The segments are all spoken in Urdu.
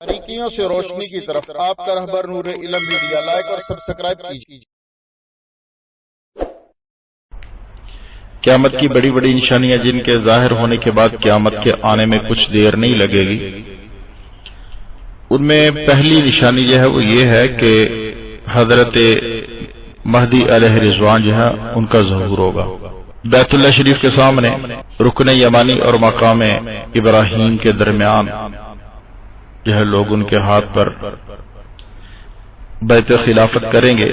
باریکیوں سے روشنی کی طرف آپ کا رہبر نور علم میڈیا، لائک اور سبسکرائب کیجیے۔ قیامت کی بڑی بڑی نشانیاں جن کے ظاہر ہونے کے بعد قیامت کے آنے میں کچھ دیر نہیں لگے گی، ان میں پہلی نشانی جو ہے وہ یہ ہے کہ حضرت مہدی علیہ رضوان جو ہے ان کا ظہور ہوگا۔ بیت اللہ شریف کے سامنے رکن یمانی اور مقام ابراہیم کے درمیان جو ہے لوگ ان کے ہاتھ پر بیعت خلافت کریں گے۔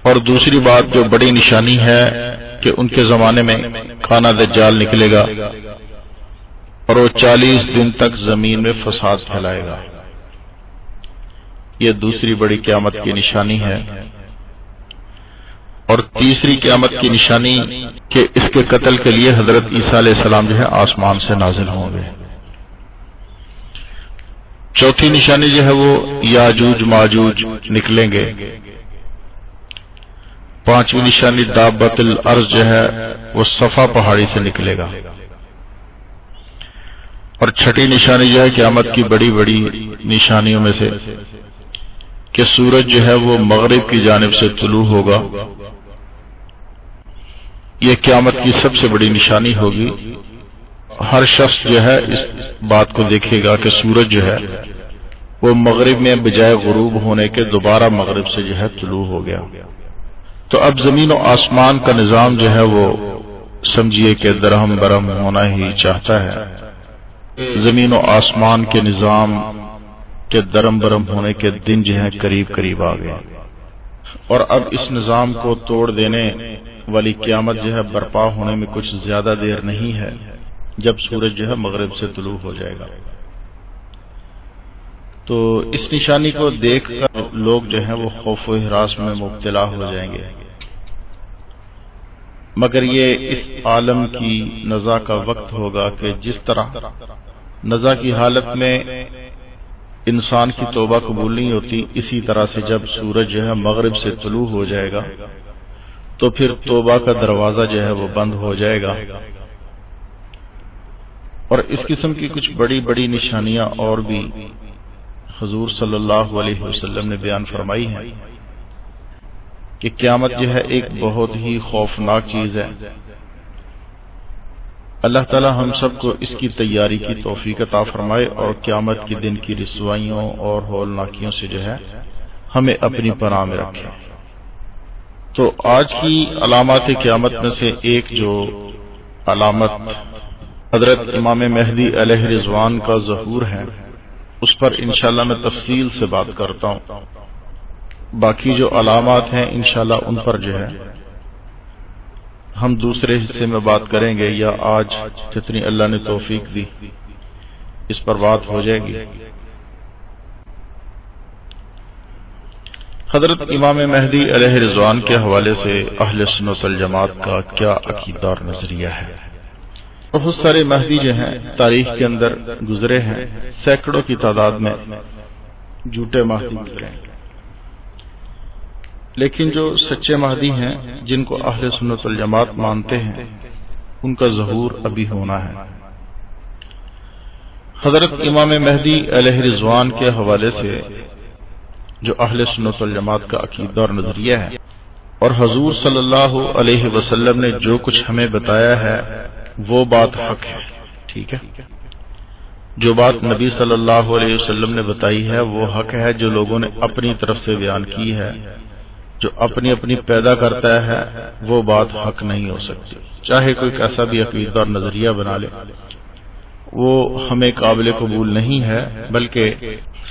اور دوسری بات جو بڑی نشانی ہے کہ ان کے زمانے میں کانا دجال نکلے گا اور وہ 40 دن تک زمین میں فساد پھیلائے گا۔ یہ دوسری بڑی قیامت کی نشانی ہے۔ اور تیسری قیامت کی نشانی کہ اس کے قتل کے لیے حضرت عیسیٰ علیہ السلام جو ہے آسمان سے نازل ہوں گے۔ چوتھی نشانی جو ہے وہ یاجوج ماجوج نکلیں گے۔ پانچویں نشانی دابت الارض جو ہے وہ صفا پہاڑی سے نکلے گا۔ اور چھٹی نشانی جو ہے قیامت کی بڑی بڑی نشانیوں میں سے کہ سورج جو ہے وہ مغرب کی جانب سے طلوع ہوگا۔ یہ قیامت کی سب سے بڑی نشانی ہوگی۔ ہر شخص جو ہے اس بات کو دیکھے گا کہ سورج جو ہے وہ مغرب میں بجائے غروب ہونے کے دوبارہ مغرب سے جو ہے طلوع ہو گیا۔ تو اب زمین و آسمان کا نظام جو ہے وہ سمجھیے کہ درہم برہم ہونا ہی چاہتا ہے۔ زمین و آسمان کے نظام کے درم برم ہونے کے دن جو ہے قریب قریب آ گئے، اور اب اس نظام کو توڑ دینے والی قیامت جو ہے برپا ہونے میں کچھ زیادہ دیر نہیں ہے، جب سورج جو ہے مغرب سے طلوع ہو جائے گا۔ تو اس نشانی کو دیکھ کر لوگ جو ہیں وہ خوف و ہراس میں مبتلا ہو جائیں گے، مگر یہ اس عالم کی نزا کا وقت ہوگا کہ جس طرح نزا کی حالت میں انسان کی توبہ قبول نہیں ہوتی، اسی طرح سے جب سورج جو ہے مغرب سے طلوع ہو جائے گا تو پھر توبہ کا دروازہ جو ہے وہ بند ہو جائے گا۔ اور اس قسم کی کچھ بڑی بڑی نشانیاں اور بھی حضور صلی اللہ علیہ وسلم نے بیان فرمائی ہیں کہ قیامت جو ہے ایک بہت ہی خوفناک چیز ہے۔ اللہ تعالی ہم سب کو اس کی تیاری کی توفیق عطا فرمائے اور قیامت کے دن کی رسوائیوں اور ہولناکیوں سے جو ہے ہمیں اپنی پناہ میں رکھے۔ تو آج کی علامات قیامت میں سے ایک جو علامت حضرت امام مہدی علیہ رضوان کا ظہور ہے، اس پر انشاءاللہ میں تفصیل سے بات کرتا ہوں۔ باقی جو علامات ہیں انشاءاللہ ان پر جو ہے ہم دوسرے حصے میں بات کریں گے، یا آج جتنی اللہ نے توفیق دی اس پر بات ہو جائے گی۔ حضرت امام مہدی علیہ رضوان کے حوالے سے اہل سنت والجماعت کا کیا عقیدہ اور نظریہ ہے؟ بہت سارے مہدی جو ہیں تاریخ کے اندر گزرے ہیں، سینکڑوں کی تعداد میں جھوٹے مہدی گزرے ہیں، لیکن جو سچے مہدی ہیں جن کو اہل سنت والجماعت مانتے ہیں ان کا ظہور ابھی ہونا ہے۔ حضرت امام مہدی علیہ رضوان کے حوالے سے جو اہل سنت والجماعت کا عقیدہ اور نظریہ ہے، اور حضور صلی اللہ علیہ وسلم نے جو کچھ ہمیں بتایا ہے وہ بات حق ہے، ٹھیک ہے۔ جو بات نبی صلی اللہ علیہ وسلم نے بتائی ہے وہ حق ہے، جو لوگوں نے اپنی طرف سے بیان کی ہے، جو اپنی اپنی پیدا کرتا ہے وہ بات حق نہیں ہو سکتی، چاہے کوئی کیسا بھی عقیدہ اور نظریہ بنا لے، وہ ہمیں قابل قبول نہیں ہے۔ بلکہ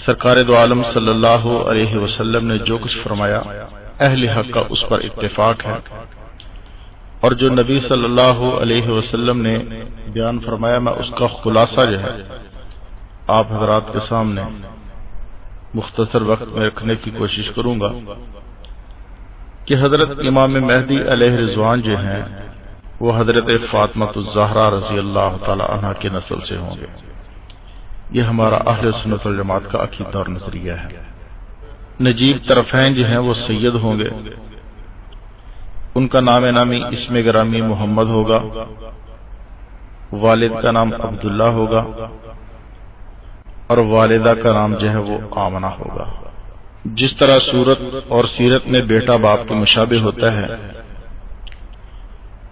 سرکار دو عالم صلی اللہ علیہ وسلم نے جو کچھ فرمایا اہل حق کا اس پر اتفاق ہے، اور جو نبی صلی اللہ علیہ وسلم نے بیان فرمایا میں اس کا خلاصہ جو ہے آپ حضرات کے سامنے مختصر وقت میں رکھنے کی کوشش کروں گا کہ حضرت امام مہدی علیہ رضوان جو ہیں وہ حضرت فاطمہ الزہرا رضی اللہ تعالی عنہ کے نسل سے ہوں گے۔ یہ ہمارا اہل سنت والجماعت کا عقیدہ اور نظریہ ہے۔ نجیب طرفین جو ہیں وہ سید ہوں گے، ان کا نام نامی اسم گرامی محمد ہوگا، والد کا نام عبداللہ ہوگا، اور والدہ کا نام جو ہے وہ آمنہ ہوگا۔ جس طرح صورت اور سیرت میں بیٹا باپ کے مشابہ ہوتا ہے،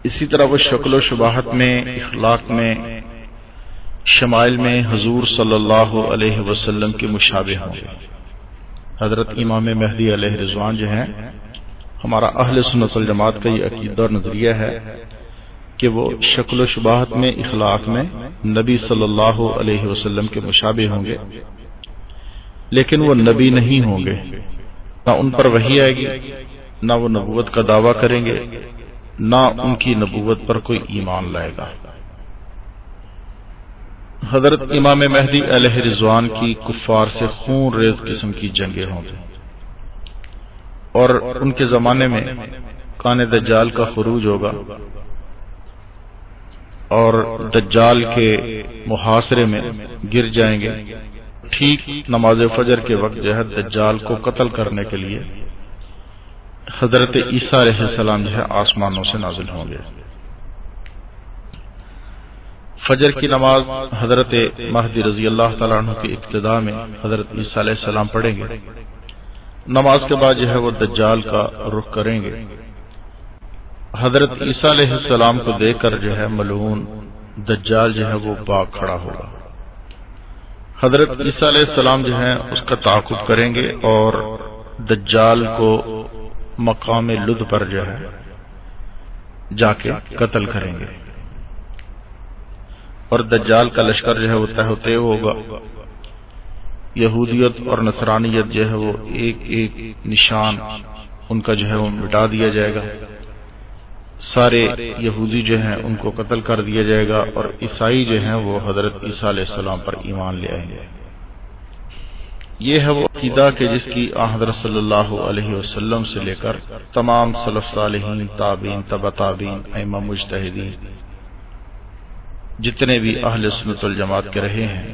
اسی طرح وہ شکل و شباہت میں، اخلاق میں، شمائل میں حضور صلی اللہ علیہ وسلم کے مشابہ ہوں گے۔ حضرت امام مہدی علیہ رضوان جو ہیں، ہمارا اہل سنت والجماعت کا یہ عقیدہ اور نظریہ ہے کہ وہ شکل و شباہت میں، اخلاق میں نبی صلی اللہ علیہ وسلم کے مشابہ ہوں گے، لیکن وہ نبی نہیں ہوں گے، نہ ان پر وحی آئے گی، نہ وہ نبوت کا دعویٰ کریں گے، نہ ان کی نبوت پر کوئی ایمان لائے گا۔ حضرت امام مہدی علیہ رضوان کی کفار سے خون ریز قسم کی جنگیں ہوں گی، اور ان کے زمانے میں کان دجال کا خروج ہوگا، اور دجال کے محاصرے میں گر جائیں گے۔ ٹھیک نماز فجر کے وقت جو ہے دجال کو قتل کرنے کے لیے حضرت عیسیٰ علیہ السلام جو ہے آسمانوں سے نازل ہوں گے۔ فجر کی نماز حضرت مہدی رضی اللہ تعالیٰ عنہ کی ابتدا میں حضرت عیسیٰ علیہ السلام پڑھیں گے۔ نماز کے بعد جو ہے وہ دجال کا رخ کریں گے۔ حضرت عیسیٰ علیہ السلام کو دیکھ کر جو ہے ملعون دجال جو ہے وہ بھاگ کھڑا ہوگا۔ حضرت عیسیٰ علیہ السلام جو ہے اس کا تعاقب کریں گے اور دجال کو مقام لد پر جو ہے جا کے قتل کریں گے، اور دجال کا لشکر جو ہے وہ تہہ ہوگا۔ یہودیت اور نصرانیت جو ہے وہ ایک ایک نشان ان کا جو ہے وہ مٹا دیا جائے گا، سارے یہودی جو ہیں ان کو قتل کر دیا جائے گا، اور عیسائی جو ہیں وہ حضرت عیسیٰ علیہ السلام پر ایمان لے آئیں گے۔ یہ ہے وہ عقیدہ کہ جس کی حضرت صلی اللہ علیہ وسلم سے لے کر تمام سلف صالحین، تابعین، تبع تابعین، ائمہ مجتہدین، جتنے بھی اہل سنت والجماعت کے رہے ہیں،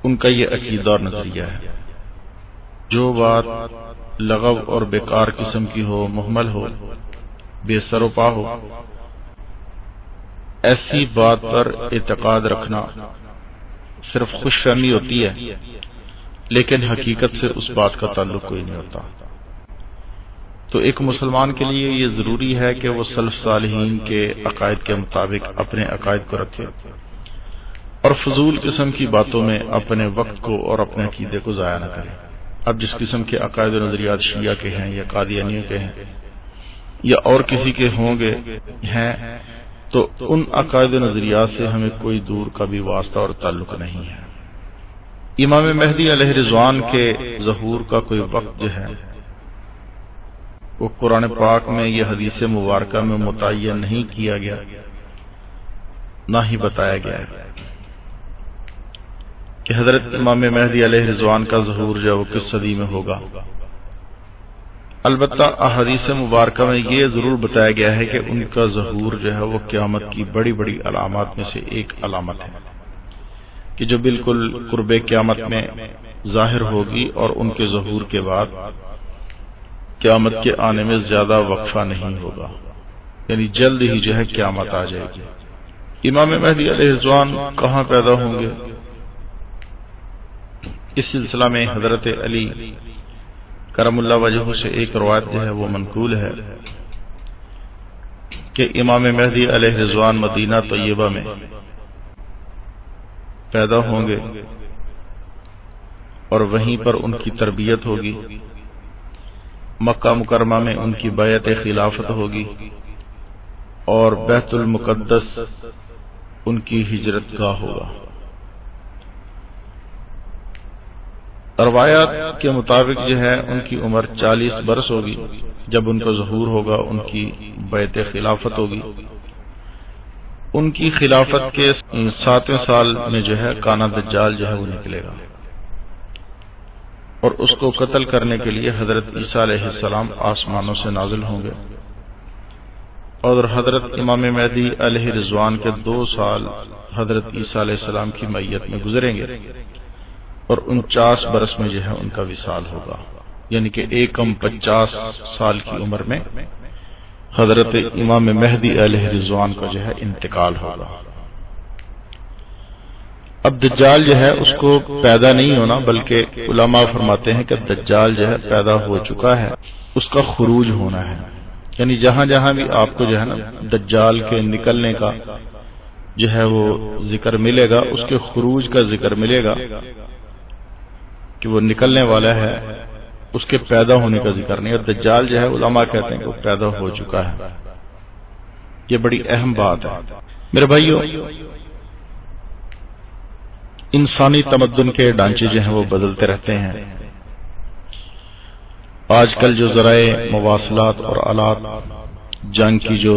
ان کا یہ عقیدہ اور نظریہ ہے۔ جو بات لغو اور بیکار قسم کی ہو، محمل ہو، بے سر و پا ہو، ایسی بات پر اعتقاد رکھنا صرف خوش فہمی ہوتی ہے، لیکن حقیقت سے اس بات کا تعلق کوئی نہیں ہوتا۔ تو ایک مسلمان کے لیے یہ ضروری ہے کہ وہ سلف صالحین کے عقائد کے مطابق اپنے عقائد کو رکھے، اور فضول قسم کی باتوں میں اپنے وقت کو اور اپنے عقیدے کو ضائع نہ کرے۔ اب جس قسم کے عقائد و نظریات شیعہ کے ہیں یا قادیانیوں کے ہیں یا اور کسی کے ہوں گے ہیں، تو ان عقائد و نظریات سے ہمیں کوئی دور کا بھی واسطہ اور تعلق نہیں ہے۔ امام مہدی علیہ رضوان کے ظہور کا کوئی وقت جو ہے وہ قرآن پاک میں یہ حدیث مبارکہ میں متعین نہیں کیا گیا، نہ ہی بتایا گیا ہے کہ حضرت امام مہدی علیہ رضوان کا ظہور جو ہے وہ کس صدی میں ہوگا۔ البتہ احادیث مبارکہ میں یہ ضرور بتایا گیا ہے کہ ان کا ظہور جو ہے وہ قیامت کی بڑی بڑی علامات میں سے ایک علامت ہے، کہ جو بالکل قرب قیامت میں ظاہر ہوگی، اور ان کے ظہور کے بعد قیامت کے آنے میں زیادہ وقفہ نہیں ہوگا، یعنی جلد ہی جو ہے قیامت آ جائے گی۔ امام مہدی علیہ السلام کہاں پیدا ہوں گے؟ اس سلسلہ میں حضرت علی کرم اللہ وجہہ سے ایک روایت جو ہے وہ منقول ہے کہ امام مہدی علیہ رضوان مدینہ طیبہ میں پیدا ہوں گے، اور وہیں پر ان کی تربیت ہوگی، مکہ مکرمہ میں ان کی بیعت خلافت ہوگی، اور بیت المقدس ان کی ہجرت گاہ ہوگا۔ روایات کے مطابق جو ہے ان کی عمر 40 برس ہوگی جب ان کا ظہور ہوگا، ان کی بیعت خلافت ہوگی۔ ان کی خلافت کے 7ویں سال میں جو ہے کانا دجال جو ہے وہ نکلے گا، اور اس کو قتل کرنے کے لیے حضرت عیسیٰ علیہ السلام آسمانوں سے نازل ہوں گے، اور حضرت امام مہدی علیہ رضوان کے 2 سال حضرت عیسیٰ علیہ السلام کی میت میں گزریں گے، اور 49 برس میں جو ہے ان کا وصال ہوگا، یعنی کہ ایکم 50 سال کی عمر میں حضرت امام مہدی علیہ رضوان کا جو ہے انتقال ہوگا۔ اب دجال جو ہے اس کو پیدا نہیں ہونا، بلکہ علماء فرماتے ہیں کہ دجال جو ہے پیدا ہو چکا ہے، اس کا خروج ہونا ہے۔ یعنی جہاں جہاں بھی آپ کو جو ہے نا دجال کے نکلنے کا جو ہے وہ ذکر ملے گا، اس کے خروج کا ذکر ملے گا کہ وہ نکلنے والا ہے، اس کے پیدا ہونے کا ذکر نہیں۔ اور دجال جو ہے علماء کہتے ہیں کہ وہ پیدا ہو چکا ہے۔ یہ بڑی اہم بات ہے میرے بھائیو۔ انسانی تمدن کے ڈھانچے جو ہیں وہ بدلتے رہتے ہیں۔ آج کل جو ذرائع مواصلات اور آلات جنگ کی جو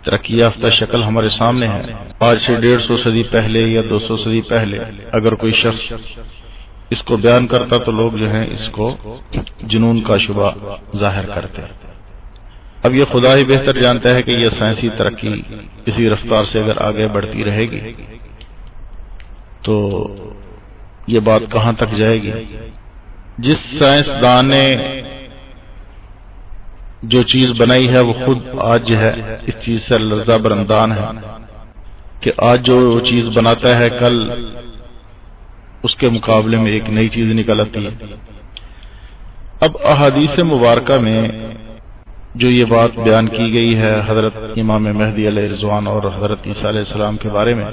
ترقی یافتہ شکل ہمارے سامنے ہے، آج سے 150 صدی پہلے یا 200 صدی پہلے اگر کوئی شخص اس کو بیان کرتا تو لوگ جو ہیں اس کو جنون کا شبہ ظاہر کرتے۔ اب یہ خدا ہی بہتر جانتا ہے کہ یہ سائنسی ترقی اسی رفتار سے اگر آگے بڑھتی رہے گی تو یہ بات کہاں تک جائے گی۔ جس سائنسدان نے جو چیز بنائی ہے وہ خود آج جو ہے اس چیز سے لرزہ برندان ہے کہ آج جو چیز بناتا ہے کل اس کے مقابلے میں ایک نئی چیز نکل آتی ہے۔ اب احادیث مبارکہ میں جو یہ بات بیان کی گئی ہے حضرت امام مہدی علیہ رضوان اور حضرت عیسیٰ علیہ السلام کے بارے میں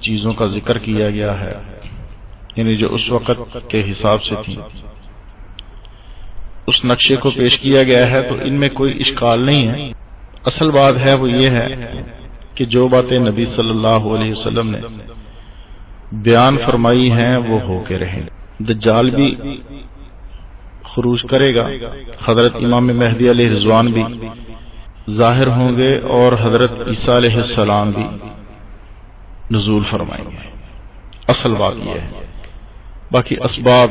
چیزوں کا ذکر کیا گیا ہے، یعنی جو اس وقت کے حساب سے تھی، اس نقشے کو پیش کیا گیا ہے، تو ان میں کوئی اشکال نہیں ہے۔ اصل بات ہے وہ یہ ہے کہ جو باتیں نبی صلی اللہ علیہ وسلم نے بیان فرمائی ہیں وہ ہو کے رہیں۔ دجال بھی خروج کرے گا، حضرت امام مہدی علیہ رضوان بھی ظاہر ہوں گے اور حضرت عیسیٰ علیہ السلام بھی نزول فرمائیں گے۔ اصل بات یہ ہے، باقی اسباب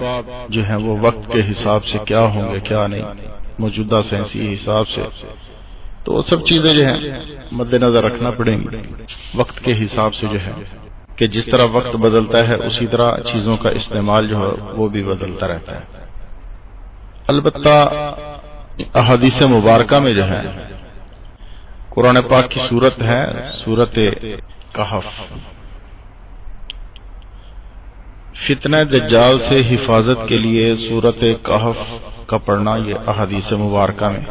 جو ہیں وہ وقت کے حساب سے کیا ہوں گے کیا نہیں، موجودہ سائنسی حساب سے، تو وہ سب چیزیں جو ہیں مد نظر رکھنا پڑیں گی۔ وقت کے حساب سے جو ہے کہ جس طرح وقت بدلتا ہے اسی طرح چیزوں کا استعمال جو ہے وہ بھی بدلتا رہتا ہے۔ البتہ احادیث مبارکہ میں جو ہے قرآن پاک کی صورت ہے سورت کہف۔ فتنہ دجال سے حفاظت کے لیے سورت کہف کا پڑھنا یہ احادیث مبارکہ میں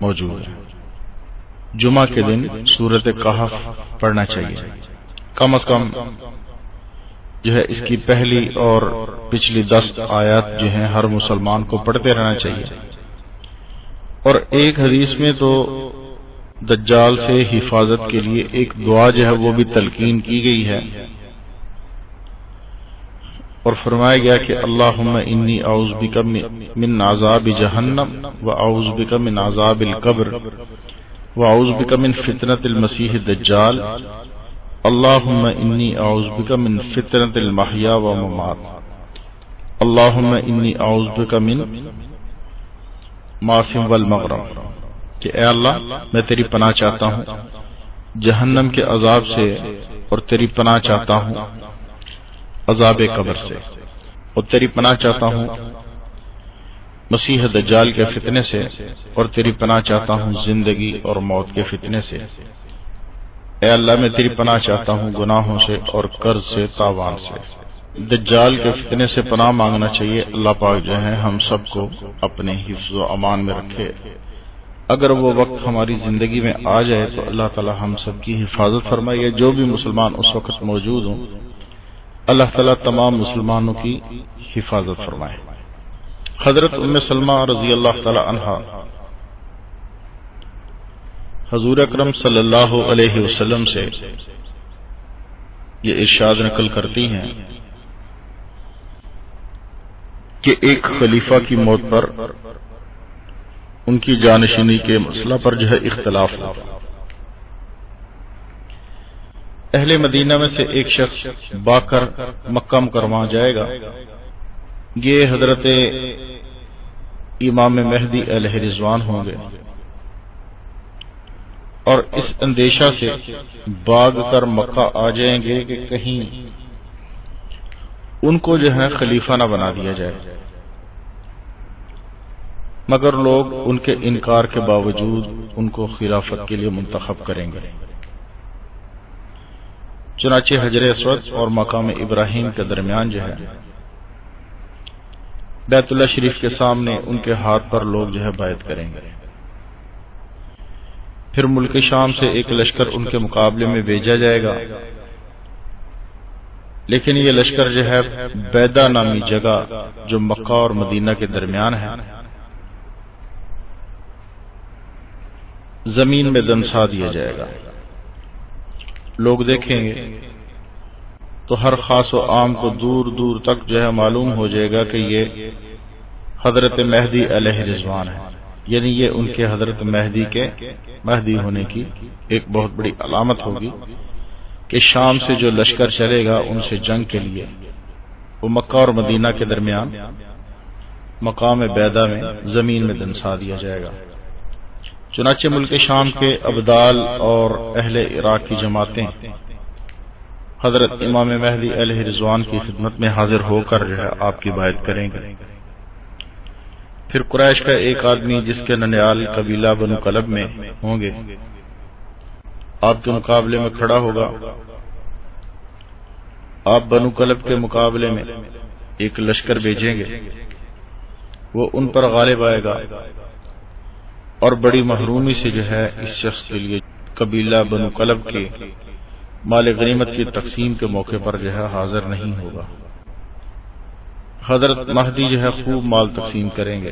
موجود ہے۔ جمعہ کے دن سورت کہف پڑھنا چاہیے، کم از کم جو ہے اس کی پہلی اور پچھلی 10 آیات جو ہیں ہر مسلمان کو پڑھتے رہنا چاہیے۔ اور ایک حدیث میں تو دجال سے حفاظت کے لیے ایک دعا جو ہے وہ بھی تلقین کی گئی ہے، اور فرمایا گیا کہ اللہم انی اعوذ بک من عذاب جہنم واعوذ بک من عذاب القبر واعوذ بک من فتنۃ المسیح الدجال اللہم انی اعوذ بک من فتنۃ المحیا والممات اللہم انی اعوذ بک من ماثم والمغرم، کہ اے اللہ میں تیری پناہ چاہتا ہوں جہنم کے عذاب سے، اور تیری پناہ چاہتا ہوں عذاب قبر سے، اور تیری پناہ چاہتا ہوں مسیح دجال کے فتنے سے، اور تیری پناہ چاہتا ہوں زندگی اور موت کے فتنے سے۔ اے اللہ میں تیری پناہ چاہتا ہوں گناہوں سے اور قرض سے، تاوان سے۔ دجال کے فتنے سے پناہ مانگنا چاہیے۔ اللہ پاک جو ہے ہم سب کو اپنے حفظ و امان میں رکھے۔ اگر وہ وقت ہماری زندگی میں آ جائے تو اللہ تعالی ہم سب کی حفاظت فرمائے۔ جو بھی مسلمان اس وقت موجود ہوں اللہ تعالیٰ تمام مسلمانوں کی حفاظت فرمائے۔ حضرت ام سلمہ رضی اللہ تعالی عنہا حضور اکرم صلی اللہ علیہ وسلم سے یہ ارشاد نقل کرتی ہیں کہ ایک خلیفہ کی موت پر ان کی جانشینی کے مسئلہ پر جو ہے اختلاف ہوا۔ اہل مدینہ میں سے ایک شخص با کر مکہ مکرمہ جائے گا، یہ حضرت امام مہدی علیہ رضوان ہوں گے، اور اس اندیشہ سے بھاگ کر مکہ آ جائیں گے کہ کہیں ان کو جو ہے خلیفہ نہ بنا دیا جائے، مگر لوگ ان کے انکار کے باوجود ان کو خلافت کے لیے منتخب کریں گے۔ چنانچہ حجر اسود اور مقام ابراہیم کے درمیان جو ہے بیت اللہ شریف کے سامنے ان کے ہاتھ پر لوگ جو ہے بیعت کریں گے. پھر ملک شام سے ایک لشکر ان کے مقابلے میں بھیجا جائے گا، لیکن یہ لشکر جو ہے بیدا نامی جگہ جو مکہ اور مدینہ کے درمیان ہے زمین میں دنسا دیا جائے گا. لوگ دیکھیں گے تو ہر خاص و عام کو دور دور تک جو ہے معلوم ہو جائے گا کہ یہ حضرت مہدی علیہ رضوان ہے، یعنی یہ ان کے حضرت مہدی ہونے کی ایک بہت بڑی علامت ہوگی کہ شام سے جو لشکر چلے گا ان سے جنگ کے لیے وہ مکہ اور مدینہ کے درمیان مقام بیدا میں زمین میں دنسا دیا جائے گا. چنانچہ ملک شام کے ابدال اور اہل عراق کی جماعتیں حضرت امام مہدی علیہ رضوان کی خدمت میں حاضر ہو کر جو ہے آپ کی بیعت کریں گے. پھر قریش کا ایک آدمی جس کے ننیال قبیلہ بنو کلب میں ہوں گے آپ کے مقابلے میں کھڑا ہوگا. آپ بنو کلب کے مقابلے میں ایک لشکر بھیجیں گے، وہ ان پر غالب آئے گا اور بڑی محرومی سے جو ہے اس شخص کے لیے قبیلہ بنو کلب کے مال غنیمت کی تقسیم کے موقع پر جو ہے حاضر نہیں ہوگا. حضرت مہدی جو ہے خوب مال تقسیم کریں گے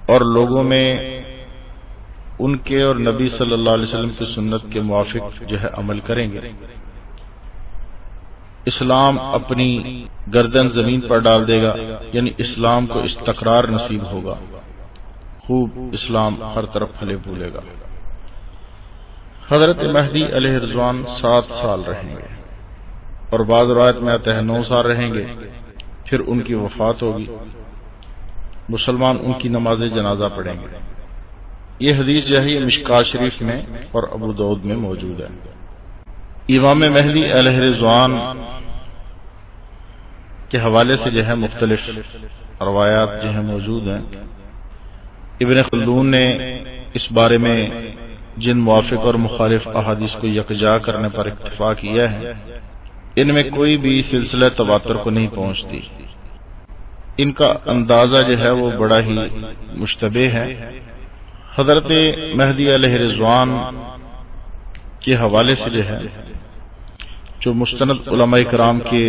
اور لوگوں میں ان کے اور نبی صلی اللہ علیہ وسلم کی سنت کے موافق جو ہے عمل کریں گے. اسلام اپنی گردن زمین پر ڈال دے گا، یعنی اسلام کو استقرار نصیب ہوگا، خوب اسلام ہر طرف پھلے پھولے گا. حضرت مہدی علیہ رضوان 7 سال رہیں گے اور بعض روایت میں آتا ہے 9 سال رہیں گے، پھر ان کی وفات ہوگی. مسلمان ان کی نماز جنازہ پڑھیں گے. یہ حدیث جو ہے یہ مشکاۃ شریف میں اور ابو داؤد میں موجود ہے. امام مہدی علیہ رضوان کے حوالے سے جو ہے مختلف روایات جو ہیں موجود ہیں. ابن خلدون نے اس بارے میں جن موافق اور مخالف احادیث کو یکجا کرنے پر اتفاق کیا ہے ان میں کوئی بھی سلسلہ تواتر کو نہیں پہنچتی. ان کا اندازہ جو ہے وہ بڑا ہی مشتبہ ہے. حضرت مہدی علیہ رضوان کے حوالے سے جو ہے جو مستند علماء کرام کے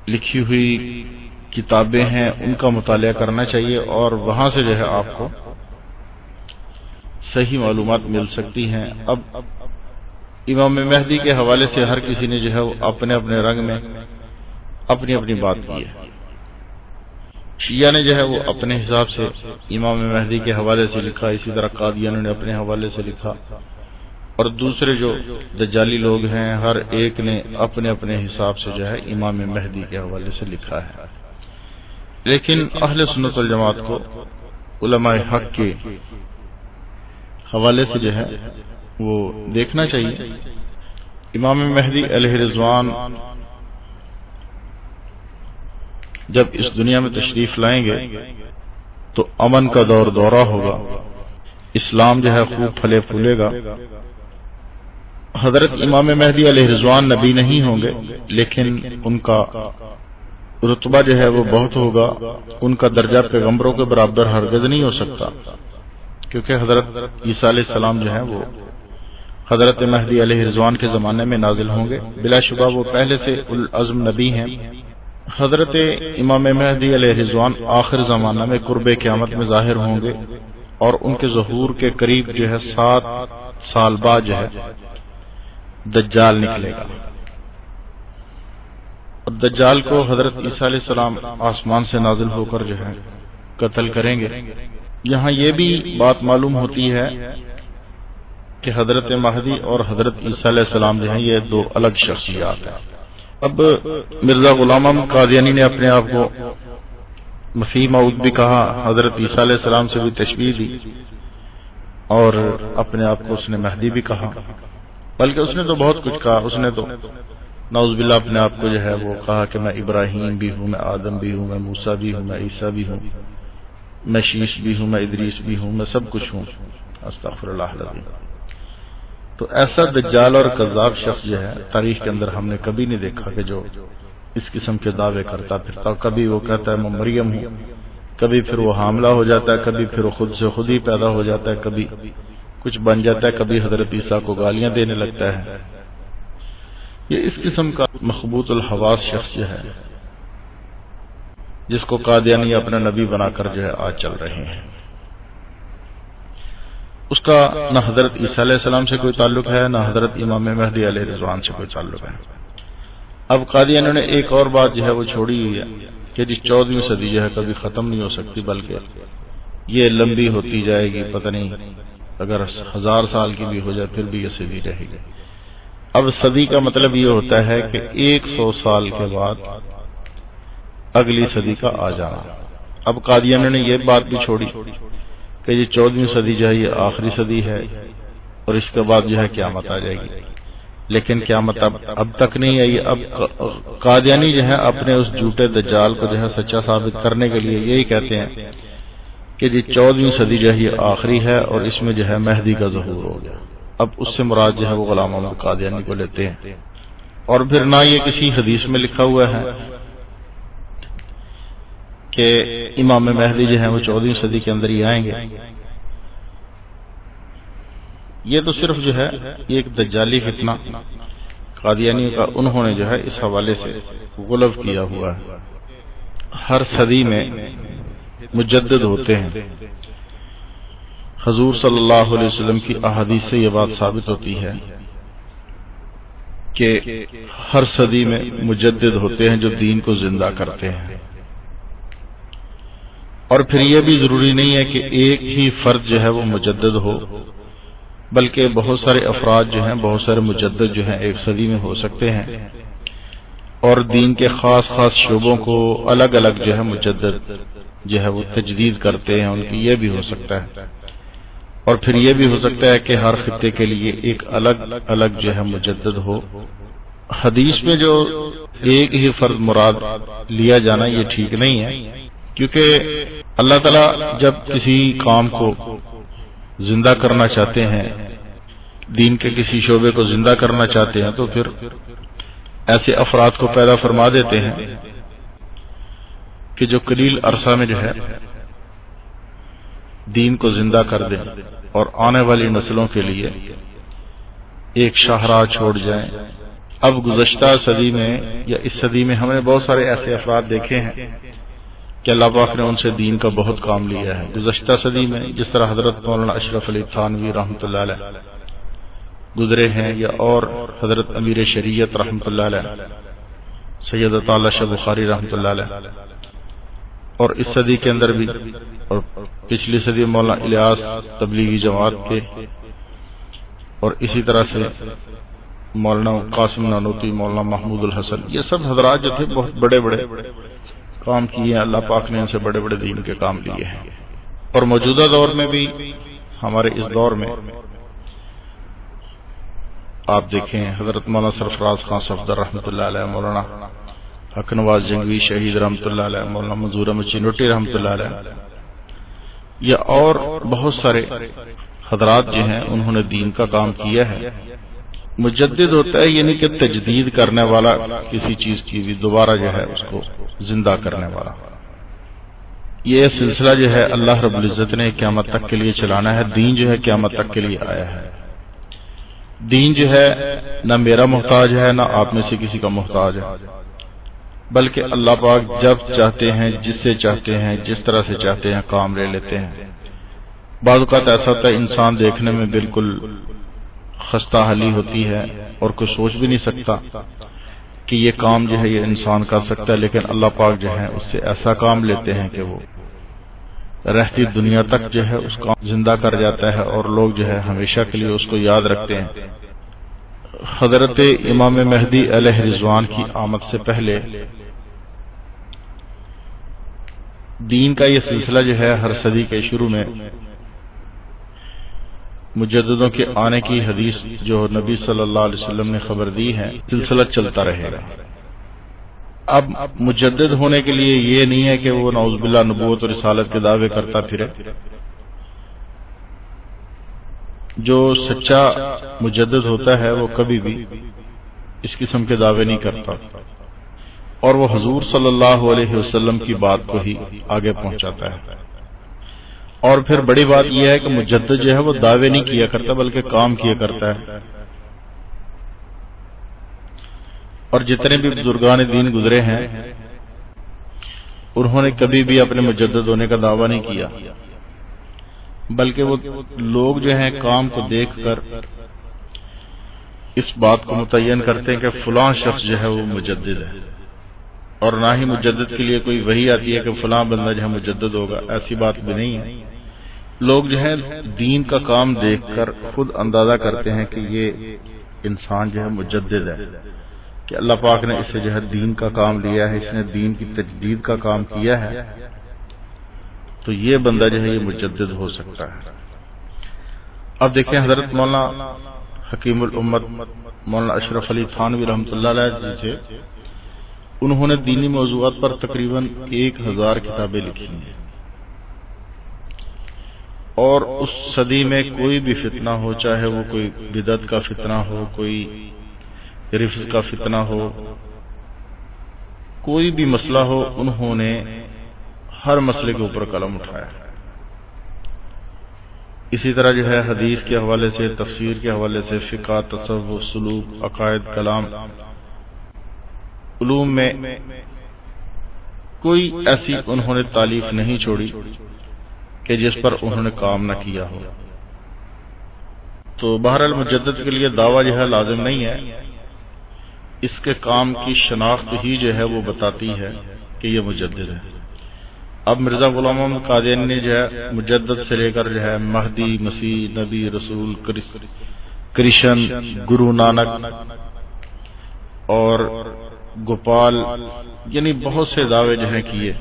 لکھی ہوئی کتابیں ہیں ان کا مطالعہ کرنا چاہیے اور وہاں سے جو ہے آپ کو صحیح معلومات مل سکتی ہیں. اب امام مہدی کے حوالے سے ہر کسی نے جو ہے وہ اپنے اپنے رنگ میں اپنی اپنی بات کی ہے. شیعہ نے جو ہے وہ اپنے حساب سے امام مہدی کے حوالے سے لکھا، اسی طرح قادیانوں نے اپنے حوالے سے لکھا، اور دوسرے جو دجالی لوگ ہیں ہر ایک نے اپنے اپنے حساب سے جو ہے امام مہدی کے حوالے سے لکھا ہے. لیکن اہل سنت والجماعت کو علماء حق کے حوالے سے جو ہے وہ دیکھنا چاہیے. امام مہدی علیہ رضوان جب اس دنیا میں تشریف لائیں گے تو امن کا دورہ ہوگا، اسلام جو ہے خوب پھلے پھولے گا. حضرت امام مہدی علیہ رضوان نبی نہیں ہوں گے لیکن ان کا رتبہ جو ہے وہ بہت ہوگا. ان کا درجہ پیغمبروں کے برابر ہرگز نہیں ہو سکتا، کیونکہ حضرت عیسیٰ علیہ السلام جو ہے وہ حضرت مہدی علیہ رضوان کے زمانے میں نازل ہوں گے. بلا شبہ وہ پہلے سے اولو العزم نبی ہیں. حضرت امام مہدی علیہ رضوان آخر زمانہ میں قرب قیامت میں ظاہر ہوں گے اور ان کے ظہور کے قریب جو ہے 7 سال بعد جو ہے دجال نکلے گا. اور دجال کو حضرت عیسیٰ علیہ السلام آسمان سے نازل ہو کر جو ہے قتل کریں گے. یہاں یہ بھی بات معلوم ہوتی ہے کہ حضرت مہدی اور حضرت عیسیٰ علیہ السلام جو ہیں یہ 2 الگ شخصیات ہیں. اب مرزا غلام احمد قادیانی نے اپنے آپ کو مسیح موعود بھی کہا، حضرت عیسیٰ علیہ السلام سے بھی تشبیہ دی اور اپنے آپ کو اس نے مہدی بھی کہا، بلکہ اس نے تو بہت کچھ کہا. اس نے تو نعوذ باللہ اپنے آپ کو جو ہے وہ کہا کہ میں ابراہیم بھی ہوں، میں آدم بھی ہوں، میں موسیٰ بھی ہوں، میں عیسیٰ بھی ہوں، میں شیش بھی ہوں، میں ادریس بھی ہوں، میں سب کچھ ہوں. استغفر اللہ العظیم. تو تو ایسا دجال اور کذاب شخص جو ہے تاریخ کے اندر ہم نے کبھی نہیں دیکھا کہ جو اس قسم کے دعوے کرتا پھرتا. کبھی وہ کہتا ہے میں مریم ہوں، کبھی پھر وہ حاملہ ہو جاتا ہے، کبھی پھر وہ خود سے خود ہی پیدا ہو جاتا ہے، کبھی کچھ بن جاتا ہے، کبھی حضرت عیسیٰ کو گالیاں دینے لگتا ہے. یہ اس قسم کا مخبوط الحواس شخص جو ہے جس کو قادیانی اپنا نبی بنا کر جو ہے آج چل رہے ہیں، اس کا نہ حضرت عیسیٰ علیہ السلام سے کوئی تعلق ہے، نہ حضرت امام مہدی علیہ رضوان سے کوئی تعلق ہے. اب قادیانیوں نے ایک اور بات جو ہے وہ چھوڑی ہوئی ہے کہ جس 14ویں صدی جو ہے کبھی ختم نہیں ہو سکتی، بلکہ یہ لمبی ہوتی جائے گی. پتہ نہیں اگر 1000 سال کی بھی ہو جائے پھر بھی یہ صدی رہے گی. اب صدی کا مطلب یہ ہوتا ہے کہ 100 سال کے بعد اگلی صدی کا آ جانا. اب قادیانیوں نے یہ بات بھی چھوڑی کہ یہ 14ویں صدی جو ہے یہ آخری صدی ہے اور اس کے بعد جو ہے قیامت آ جائے گی. لیکن قیامت اب تک نہیں آئی. اب قادیانی جو ہے اپنے اس جھوٹے دجال کو جو ہے سچا ثابت کرنے کے لیے یہی کہتے ہیں کہ یہ 14ویں صدی جو ہے یہ آخری ہے اور اس میں جو ہے مہدی کا ظہور ہو گیا. اب اس سے مراد جو ہے وہ غلام احمد قادیانی کو لیتے ہیں. اور پھر نہ یہ کسی حدیث میں لکھا ہوا ہے کہ امام مہدی جو ہے وہ 14ویں صدی کے اندر ہی آئیں گے. یہ تو صرف جو ہے ایک دجالی فتنہ قادیانی کا انہوں نے جو ہے اس حوالے سے غلب کیا ہوا ہے. ہر صدی میں مجدد ہوتے ہیں. حضور صلی اللہ علیہ وسلم کی احادیث سے یہ بات ثابت ہوتی ہے کہ ہر صدی میں مجدد ہوتے ہیں جو دین کو زندہ کرتے ہیں. اور پھر یہ بھی ضروری نہیں ہے کہ ایک ہی فرد جو ہے وہ مجدد ہو، بلکہ بہت سارے افراد جو ہیں، بہت سارے مجدد جو ہیں ایک صدی میں ہو سکتے ہیں اور دین کے خاص خاص شعبوں کو الگ الگ جو ہے مجدد جو ہے وہ تجدید کرتے ہیں. ان کی یہ بھی ہو سکتا ہے. اور پھر یہ بھی ہو سکتا ہے کہ ہر خطے کے لیے ایک الگ الگ جو ہے مجدد ہو. حدیث میں جو ایک ہی فرد مراد لیا جانا یہ ٹھیک نہیں ہے، کیونکہ اللہ تعالیٰ جب کسی کام کو زندہ کرنا چاہتے ہیں، دین کے کسی شعبے کو زندہ کرنا چاہتے ہیں، تو پھر ایسے افراد کو پیدا فرما دیتے ہیں کہ جو قلیل عرصہ میں جو ہے دین کو زندہ کر دیں اور آنے والی نسلوں کے لیے ایک شاہراہ چھوڑ جائیں. اب گزشتہ صدی میں یا اس صدی میں ہم نے بہت سارے ایسے افراد دیکھے ہیں کہ اللہ پاک نے ان سے دین کا بہت کام لیا ہے. گزشتہ صدی میں جس طرح حضرت مولانا اشرف علی تھانوی رحمۃ اللہ علیہ گزرے ہیں، یا اور حضرت امیر شریعت رحمۃ اللہ علیہ، سید عطا شاہ بخاری رحمۃ اللہ علیہ، اور اس صدی کے اندر بھی اور پچھلی صدی مولانا الیاس تبلیغی جماعت کے، اور اسی طرح سے مولانا قاسم نانوتی، مولانا محمود الحسن، یہ سب حضرات جو تھے بہت بڑے بڑے کام کیے ہیں. اللہ پاک نے ان سے بڑے بڑے دین کے کام لیے ہیں. اور موجودہ دور میں بھی ہمارے اس دور میں آپ دیکھیں حضرت مولانا سرفراز خان صفدر رحمۃ اللہ علیہ، مولانا حق نواز جنگوی شہید رحمۃ اللہ علیہ، مولانا منظور احمد چنوٹی رحمۃ اللہ علیہ، یا اور بہت سارے حضرات جو ہیں انہوں نے دین کا کام کیا ہے. مجدد ہوتا ہے یعنی کہ تجدید کرنے والا، کسی چیز کی بھی دوبارہ جو ہے اس کو زندہ کرنے والا. یہ سلسلہ جو ہے اللہ رب العزت نے قیامت تک کے لیے چلانا ہے. دین جو ہے قیامت تک کے لیے آیا ہے. دین جو ہے نہ میرا محتاج ہے نہ آپ میں سے کسی کا محتاج ہے، بلکہ اللہ پاک جب چاہتے ہیں، جس سے چاہتے ہیں، جس طرح سے چاہتے ہیں کام لے لیتے ہیں. بعض اوقات ایسا ہوتا ہے انسان دیکھنے میں بالکل خستہ حالی ہوتی ہے اور کوئی سوچ بھی نہیں سکتا کہ یہ کام جو ہے یہ انسان کر سکتا ہے، لیکن اللہ پاک جو ہے اس سے ایسا کام لیتے ہیں کہ وہ رہتی دنیا تک جو ہے اس کو زندہ کر جاتا ہے اور لوگ جو ہے ہمیشہ کے لیے اس کو یاد رکھتے ہیں. حضرت امام مہدی علیہ رضوان کی آمد سے پہلے دین کا یہ سلسلہ جو ہے ہر صدی کے شروع میں مجددوں کے آنے کی حدیث جو نبی صلی اللہ علیہ وسلم نے خبر دی ہے، سلسلہ چلتا رہے گا. اب مجدد ہونے کے لیے یہ نہیں ہے کہ وہ نعوذ باللہ نبوت اور رسالت کے دعوے کرتا پھرے. جو سچا مجدد ہوتا ہے وہ کبھی بھی اس قسم کے دعوے نہیں کرتا، اور وہ حضور صلی اللہ علیہ وسلم کی بات کو ہی آگے پہنچاتا ہے۔ اور پھر بڑی بات یہ ہے کہ مجدد جو ہے وہ دعوے نہیں کیا کرتا بلکہ کام کیا کرتا ہے۔ اور جتنے بھی بزرگان دین گزرے ہیں انہوں نے کبھی بھی اپنے مجدد ہونے کا دعویٰ نہیں کیا، بلکہ وہ لوگ جو ہیں کام کو دیکھ کر اس بات کو متعین کرتے ہیں کہ فلاں شخص جو ہے وہ مجدد ہے، اور نہ ہی مجدد کے لیے کوئی وحی آتی ہے کہ فلاں بندہ جو ہے مجدد ہوگا، ایسی بات بھی نہیں ہے۔ لوگ جو ہے دین کا کام دیکھ کر خود اندازہ کرتے ہیں کہ یہ انسان جو ہے مجدد ہے، کہ اللہ پاک نے اسے جو ہے دین کا کام لیا ہے، اس نے دین کی تجدید کا کام کیا ہے، تو یہ بندہ جو ہے یہ مجدد ہو سکتا ہے۔ اب دیکھیں حضرت مولانا حکیم الامت مولانا اشرف علی تھانوی رحمۃ اللہ علیہ جی تھے، انہوں نے دینی موضوعات پر تقریباً 1000 کتابیں لکھی ہیں، اور اس صدی میں کوئی بھی فتنہ ہو، چاہے وہ کوئی بدعت کا فتنہ ہو، کوئی رفض کا فتنہ ہو، کوئی بھی مسئلہ ہو، انہوں نے ہر مسئلے کے اوپر قلم اٹھایا۔ اسی طرح جو ہے حدیث کے حوالے سے، تفسیر کے حوالے سے، فقہ، تصوف، سلوک، عقائد، کلام، علوم میں کوئی ایسی انہوں نے تالیف نہیں چھوڑی کہ جس پر انہوں نے کام نہ کیا ہو۔ تو بہرحال مجدد کے لیے دعویٰ جو ہے لازم نہیں ہے، اس کے کام کی شناخت ہی جو ہے وہ بتاتی ہے کہ یہ مجدد ہے۔ اب مرزا غلام محمد قادیانی نے جو ہے مجدد سے لے کر جو ہے مہدی، مسیح، نبی، رسول، کرشن، گرو نانک اور گوپال، یعنی بہت سے دعوے جو ہیں کیے،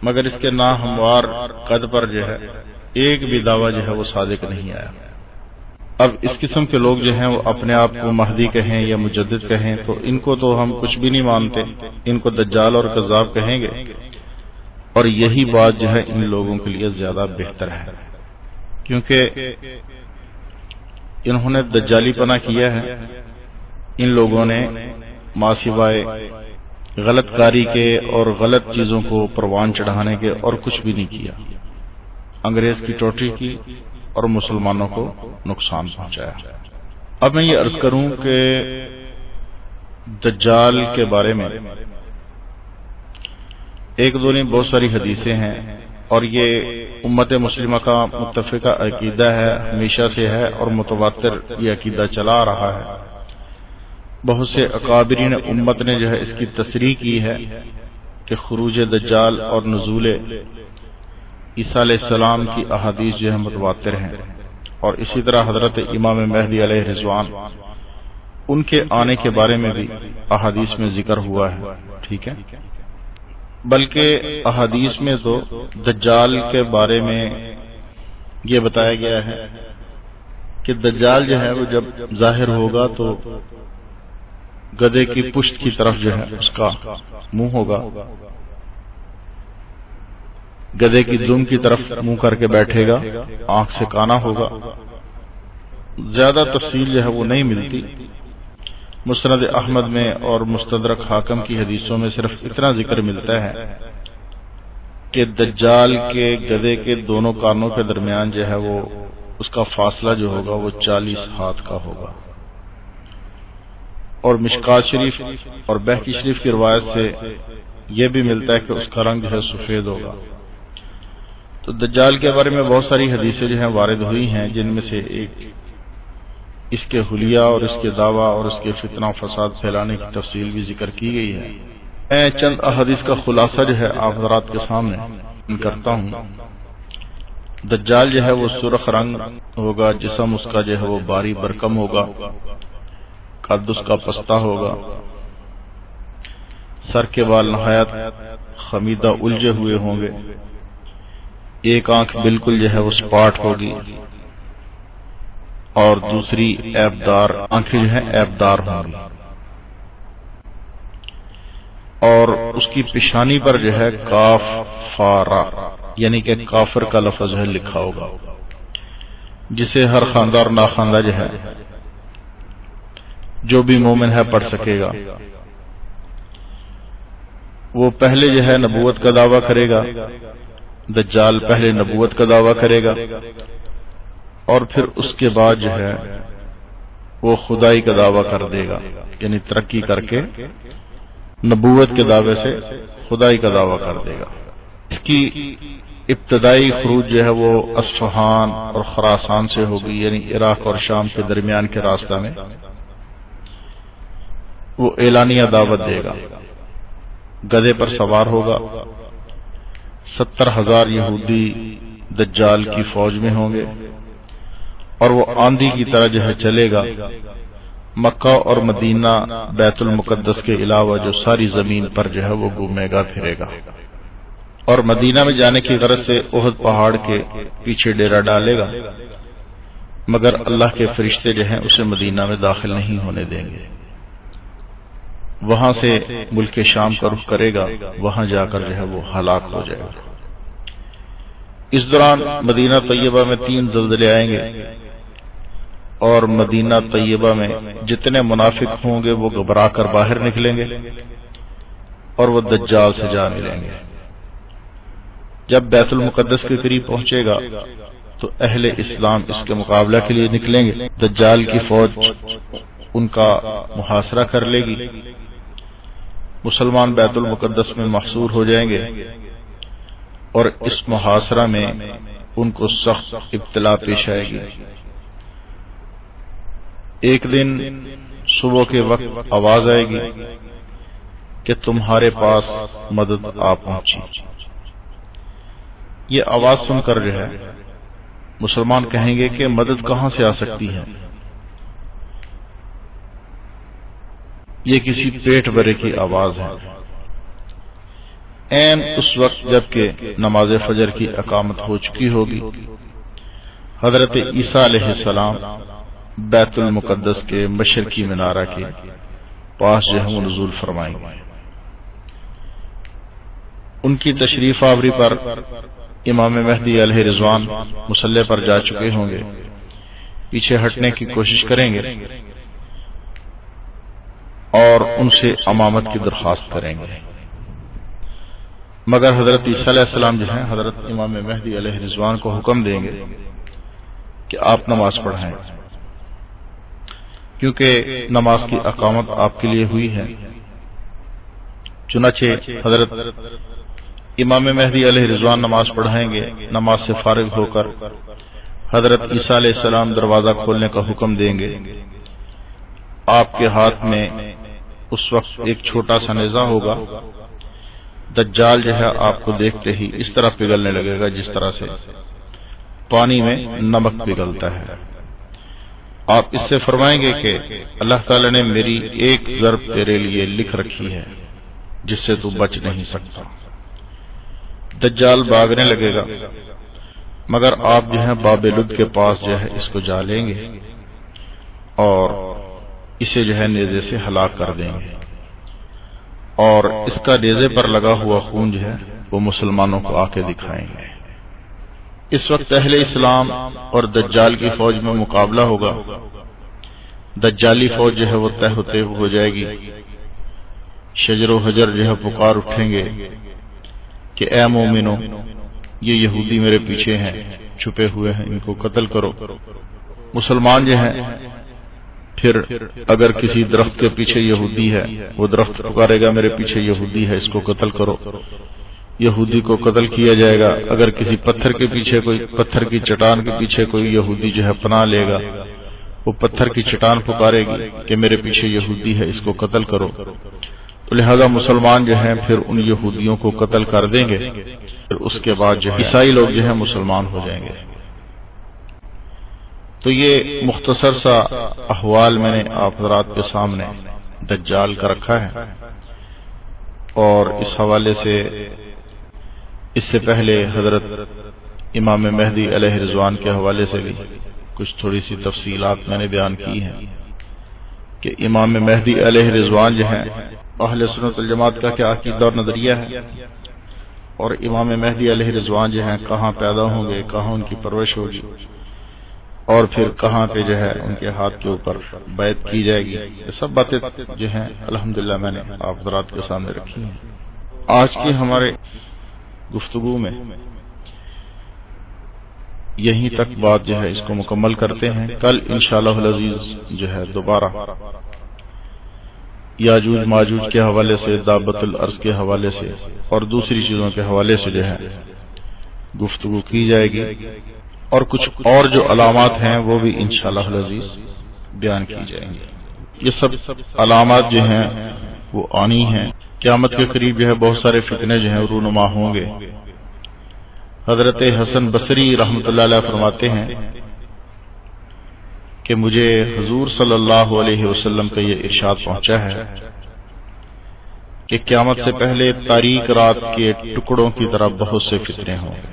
مگر اس کے ناہموار قد پر جو ہے ایک بھی دعویٰ جو ہے وہ صادق نہیں آیا۔ اب اس قسم کے لوگ جو ہیں وہ اپنے آپ کو مہدی کہیں یا مجدد کہیں تو ان کو تو ہم کچھ بھی نہیں مانتے، ان کو دجال اور کذاب کہیں گے، اور یہی بات جو ہے ان لوگوں کے لیے زیادہ بہتر ہے، کیونکہ انہوں نے دجالی پنا کیا ہے۔ ان لوگوں نے ما سوائے غلط کاری کے اور غلط چیزوں کو پروان چڑھانے کے اور کچھ بھی نہیں کیا، انگریز کی ٹوٹی کی اور مسلمانوں کو نقصان پہنچایا۔ اب میں یہ عرض کروں کہ دجال کے بارے میں ایک دو نہیں بہت ساری حدیثیں ہیں، اور یہ امت مسلمہ کا متفقہ عقیدہ ہے، ہمیشہ سے ہے، اور متواتر یہ عقیدہ چلا آ رہا ہے۔ بہت سے اکابرین امت نے جو ہے اس کی تصریح کی ہے کہ خروج دجال اور نزول عیسیٰ علیہ السلام کی احادیث جو ہے متواتر ہیں، اور اسی طرح حضرت امام مہدی علیہ رضوان ان کے آنے کے بارے میں بھی احادیث میں ذکر ہوا ہے، ٹھیک ہے۔ بلکہ احادیث میں تو دجال کے بارے میں یہ بتایا گیا ہے کہ دجال جو ہے وہ جب ظاہر ہوگا تو گدھے کی پشت کی طرف جو ہے اس کا منہ ہوگا، گدھے کی دم کی طرف منہ کر کے بیٹھے گا، آنکھ سے کانا ہوگا۔ زیادہ تفصیل جو ہے وہ نہیں ملتی، مسند احمد میں اور مستدرک حاکم کی حدیثوں میں صرف اتنا ذکر ملتا ہے کہ دجال کے گدھے کے دونوں کانوں کے درمیان جو ہے وہ اس کا فاصلہ جو ہوگا وہ 40 ہاتھ کا ہوگا، اور مشکات شریف اور بہقی شریف کی روایت سے یہ بھی ملتا ہے کہ اس کا رنگ جو ہے سفید ہوگا۔ تو دجال کے بارے میں بہت ساری حدیثیں جو ہیں وارد ہوئی ہیں، جن میں سے ایک اس کے حلیہ اور اس کے دعویٰ اور اس کے فتنہ و فساد پھیلانے کی تفصیل بھی ذکر کی گئی ہے۔ میں چند احادیث کا خلاصہ جو ہے آپ حضرات کے سامنے کرتا ہوں۔ دجال جو ہے وہ سرخ رنگ ہوگا، جسم اس کا جو ہے وہ باری برکم ہوگا، قد اس کا پستہ ہوگا، سر کے بال نہایت خمیدہ الجھے ہوئے ہوں گے، ایک آنکھ بالکل جو ہے وہ سپاٹ ہوگی، اور دوسری عیبدار آنکھیں جو ہیں عیبدار ہوں گی، اور اس کی پیشانی پر جو ہے کاف فارا یعنی کہ کافر کا لفظ ہے لکھا ہوگا، جسے ہر خواندہ اور ناخواندہ جو ہے جو بھی مومن ہے پڑھ سکے گا۔ وہ پہلے جو ہے نبوت کا دعویٰ کرے گا، دجال پہلے نبوت کا دعویٰ کرے گا اور پھر اس کے بعد جو ہے وہ خدائی کا دعویٰ کر دے گا، یعنی ترقی کر کے نبوت کے دعوے سے خدائی کا دعویٰ کر دے گا۔ اس کی ابتدائی خروج جو ہے وہ اصفہان اور خراسان سے ہوگی، یعنی عراق اور شام کے درمیان کے راستہ میں وہ اعلانیہ دعوت دے گا۔ گدھے پر سوار ہوگا، 70,000 یہودی دجال کی فوج میں ہوں گے اور وہ آندھی کی طرح جو ہے چلے گا۔ مکہ اور مدینہ بیت المقدس کے علاوہ جو ساری زمین پر جو ہے وہ گھومے گا پھرے گا، اور مدینہ میں جانے کی غرض سے احد پہاڑ کے پیچھے ڈیرا ڈالے گا، مگر اللہ کے فرشتے جو ہیں اسے مدینہ میں داخل نہیں ہونے دیں گے۔ وہاں سے ملک شام کا رخ کرے گا، وہاں جا کر جو ہے وہ ہلاک ہو جائے گا۔ اس دوران مدینہ طیبہ میں 3 زلزلے آئیں گے اور مدینہ طیبہ میں جتنے منافق ہوں گے وہ گھبرا کر باہر نکلیں گے اور وہ دجال سے جا ملیں گے۔ جب بیت المقدس کے قریب پہنچے گا تو اہل اسلام اس کے مقابلہ کے لیے نکلیں گے۔ دجال کی فوج ان کا محاصرہ کر لے گی، مسلمان بیت المقدس میں محصور ہو جائیں گے اور اس محاصرہ میں ان کو سخت ابتلا پیش آئے گی۔ ایک دن صبح کے وقت آواز آئے گی کہ تمہارے پاس مدد آ پہنچی۔ یہ آواز سن کر جو ہے مسلمان کہیں گے کہ مدد کہاں سے آ سکتی ہے؟ یہ کسی پیٹ بھرے کی آواز ہے۔ عین اس وقت جبکہ نماز فجر کی اقامت ہو چکی ہوگی، حضرت عیسیٰ علیہ السلام بیت المقدس کے مشرقی مینارہ کے پاس جو ہے وہ نزول فرمائیں گے۔ ان کی تشریف آوری پر امام مہدی علیہ رضوان مصلی پر جا چکے ہوں گے، پیچھے ہٹنے کی کوشش کریں گے اور ان سے امامت کی درخواست کریں گے، مگر حضرت عیسیٰ علیہ السلام جو ہیں حضرت امام مہدی علیہ رضوان کو حکم دیں گے کہ آپ نماز پڑھائیں، کیونکہ نماز کی اقامت آپ کے لیے ہوئی ہے۔ چنانچہ حضرت امام مہدی علیہ رضوان نماز پڑھائیں گے۔ نماز سے فارغ ہو کر حضرت عیسیٰ علیہ السلام دروازہ کھولنے کا حکم دیں گے۔ آپ کے ہاتھ میں اس وقت ایک چھوٹا سا نیزہ ہوگا۔ دجال جو ہے آپ کو دیکھتے ہی اس طرح پگھلنے لگے گا جس طرح سے پانی میں نمک پگھلتا ہے۔ آپ اس سے فرمائیں گے کہ اللہ تعالی نے میری ایک ضرب تیرے لیے لکھ رکھی ہے جس سے تو بچ نہیں سکتا۔ دجال بھاگنے لگے گا، مگر آپ جو ہے باب لد کے پاس جو ہے اس کو جا لیں گے اور اسے جو ہے نیزے سے ہلاک کر دیں گے، اور اس کا نیزے پر لگا ہوا خون جو ہے وہ مسلمانوں کو آ کے دکھائیں گے۔ اس وقت اہل اسلام اور دجال کی فوج میں مقابلہ ہوگا۔ دجالی فوج جو ہے وہ طے ہوتے ہو جائے گی۔ شجر و حجر جو ہے پکار اٹھیں گے کہ اے مومنو، یہ یہودی میرے پیچھے ہیں، چھپے ہوئے ہیں، ان کو قتل کرو۔ مسلمان جو ہیں پھر اگر کسی درخت کے پیچھے یہودی ہے، وہ درخت پکارے گا میرے پیچھے یہودی ہے، اس کو قتل کرو۔ یہودی کو قتل کیا جائے گا۔ اگر کسی پتھر کے پیچھے کوئی، پتھر کی چٹان کے پیچھے کوئی یہودی جو ہے پناہ لے گا، وہ پتھر کی چٹان پکارے گی کہ میرے پیچھے یہودی ہے، اس کو قتل کرو۔ تو لہذا مسلمان جو ہیں پھر ان یہودیوں کو قتل کر دیں گے، پھر اس کے بعد جو ہے عیسائی لوگ جو ہیں مسلمان ہو جائیں گے۔ تو یہ مختصر سا احوال میں نے آپ حضرات کے سامنے دجال کا رکھا ہے، اور اس حوالے سے اس سے پہلے حضرت امام مہدی علیہ رضوان کے حوالے سے بھی کچھ تھوڑی سی تفصیلات میں نے بیان کی ہیں کہ امام مہدی علیہ رضوان جو ہیں اہل سنت والجماعت کا کیا عقیدہ اور نظریہ ہے، اور امام مہدی علیہ رضوان جو ہیں کہاں پیدا ہوں گے، کہاں ان کی پرورش ہوگی، اور پھر کہاں پہ جو ہے ان کے ہاتھ کے اوپر بیعت کی جائے گی، یہ سب باتیں جو ہیں الحمدللہ میں نے آپ حضرات کے سامنے رکھی ہیں۔ آج کی ہمارے گفتگو میں یہیں تک بات جو ہے اس کو مکمل کرتے ہیں۔ کل انشاءاللہ العزیز جو ہے دوبارہ یاجوج ماجوج کے حوالے سے، دابت الارض کے حوالے سے اور دوسری چیزوں کے حوالے سے جو ہے گفتگو کی جائے گی، اور کچھ اور جو علامات ہیں وہ بھی انشاءاللہ العزیز بیان کی جائیں گی۔ یہ سب علامات جو ہیں وہ آنی ہیں۔ قیامت کے قریب جو ہے بہت سارے فتنے جو ہیں رونما ہوں گے۔ حضرت حسن بصری رحمۃ اللہ علیہ فرماتے ہیں کہ مجھے حضور صلی اللہ علیہ وسلم کا یہ ارشاد پہنچا ہے کہ قیامت سے پہلے تاریک رات کے ٹکڑوں کی طرح بہت سے فتنے ہوں گے۔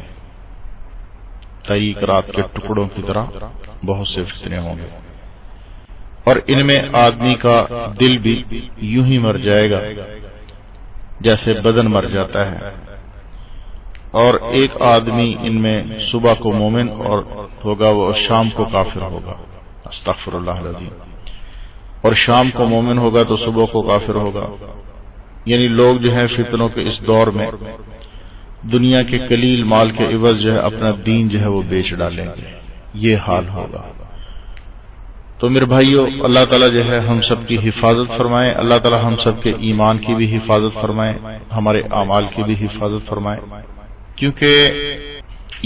تاریک رات کے ٹکڑوں کی طرح بہت سے فتنے ہوں گے، اور ان میں آدمی کا دل بھی یوں ہی مر جائے گا جیسے بدن مر جاتا ہے، اور ایک آدمی ان میں صبح کو مومن اور ہوگا وہ شام کو کافر ہوگا، استغفر اللہ العظیم، اور شام کو مومن ہوگا تو صبح کو کافر ہوگا۔ یعنی لوگ جو ہیں فتنوں کے اس دور میں دنیا کے قلیل مال کے عوض جو ہے اپنا دین جو ہے وہ بیچ ڈالیں گے، یہ حال ہوگا۔ تو میرے بھائیو، اللہ تعالیٰ جو ہے ہم سب کی حفاظت فرمائے، اللہ تعالیٰ ہم سب کے ایمان کی بھی حفاظت فرمائے، ہمارے اعمال کی بھی حفاظت فرمائے، کیونکہ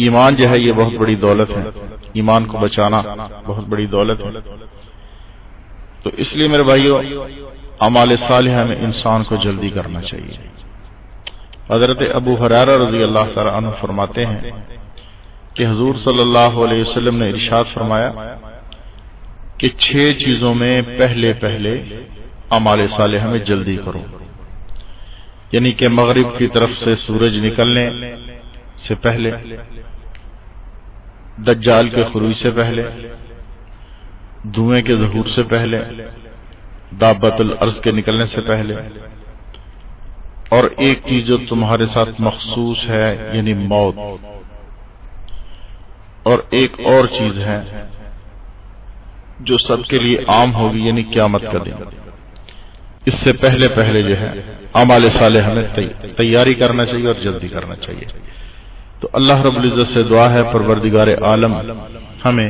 ایمان جو ہے یہ بہت بڑی دولت ہے، ایمان کو بچانا بہت بڑی دولت ہے۔ تو اس لیے میرے بھائیو، اعمال صالحہ میں انسان کو جلدی کرنا چاہیے۔ حضرت ابو ہریرہ رضی اللہ تعالی عنہ فرماتے ہیں کہ حضور صلی اللہ علیہ وسلم نے ارشاد فرمایا کہ 6 چیزوں میں پہلے اعمال صالحہ میں جلدی کرو، یعنی کہ مغرب کی طرف سے سورج نکلنے سے پہلے، دجال کے خروج سے پہلے، دھوئیں کے ظہور سے پہلے، دابت الارض کے نکلنے سے پہلے، اور ایک چیز جو تمہارے ساتھ مخصوص ہے یعنی موت، اور ایک اور چیز ہے جو سب کے لیے عام ہوگی یعنی قیامت کا دن۔ اس سے پہلے جو ہے اعمال صالحہ میں تیاری کرنا چاہیے اور جلدی کرنا چاہیے۔ تو اللہ رب العزت سے دعا ہے پروردگار عالم ہمیں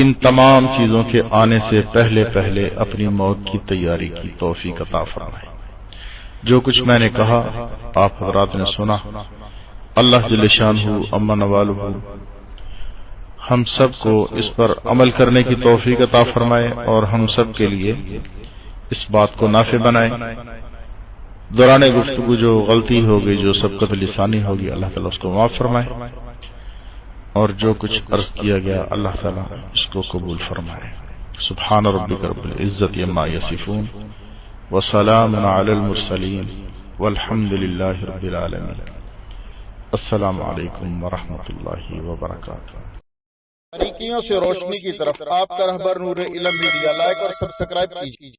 ان تمام چیزوں کے آنے سے پہلے اپنی موت کی تیاری کی توفیق عطا فرمائے۔ جو کچھ میں نے کہا آپ حضرات نے سنا، اللہ جل شانہ عما نوالہ ہم سب کو اس پر عمل کرنے کی توفیق عطا فرمائے، اور ہم سب کے لیے اس بات کو نافع بنائے۔ دوران گفتگو جو غلطی ہوگی، جو سبقت لسانی ہوگی، اللہ تعالیٰ اس کو معاف فرمائے، اور جو کچھ عرض کیا گیا اللہ تعالیٰ اس کو قبول فرمائے۔ سبحان ربک رب العزت عما یصفون وسلام علی المرسلین والحمد للہ رب العالمین۔ السلام علیکم ورحمۃ اللہ وبرکاتہ۔ باریکیوں سے روشنی کی طرف آپ کا رہبر نور علم میڈیا، لائک اور سبسکرائب کیجیے۔